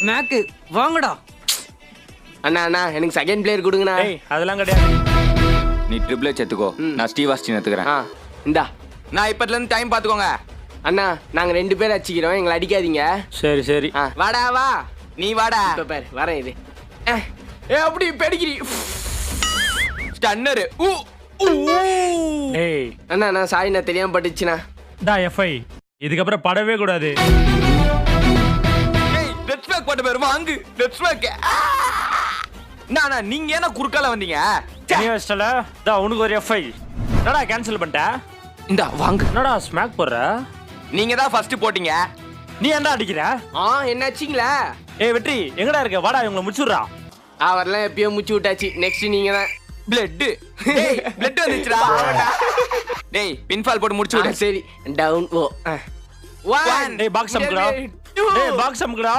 ஸ்மாக்கு வாங்கடா. அண்ணா அண்ணா எனக்கு second player கொடுங்கண்ணா. ஏய் அதெல்லாம் கிடையாது. நீ ட்ரிபிள் எச் எடுத்துக்கோ, நான் ஸ்டீவ் ஆஸ்டின் எடுத்துக்கிறேன். இந்தா நான் இப்பத்துல இருந்து டைம் பாத்துக்கோங்க. அண்ணா நாங்க 2 பேர் அடிச்சுக்கிறோம், எங்களை அடிக்காதீங்க. சரி சரி. வாடா வா. நீ வாடா. இப்ப பாரு வரேன் இது. ஏ அப்படி பெடிகிரி ஸ்டன்னர். ஏய் அண்ணா நான் சாரி, நான் தெரியாம பட்டுச்சுண்ணா. டா எஃப்ஐ இதுக்கப்புறம் படவே கூடாது. ஏய் லெட்ஸ் பேக் போட்ட பேர் வாங்கு. Let's pack. நானா நீங்க என்ன குறுக்கால வந்தீங்க? நீ வச்சல டா உனக்கு ஒரு எஃப்ஐ. என்னடா கேன்சல் பண்ணிட்ட? இந்த வாங்கு. என்னடா ஸ்மாக் போடுற? நீங்க தான் ஃபர்ஸ்ட் போட்டீங்க. நீ ஏன்டா அடிக்கிற? என்ன ஆச்சுங்களா? ஏய் வெற்றி எங்கடா இருக்க? வாடா இவங்களை முடிச்சுடுறா. அவரெல்லாம் எப்பயோ முச்சு விட்டாச்சு. நெக்ஸ்ட் நீங்க தான். பிளட். டேய் பிளட் வந்துச்சுடா. டேய் பின்ஃபால் போட்டு முடிச்சு விடு. சரி டவுன் ஓ. டேய் பாக்ஸ் அமுக்குடா. டேய் பாக்ஸ் அமுக்குடா.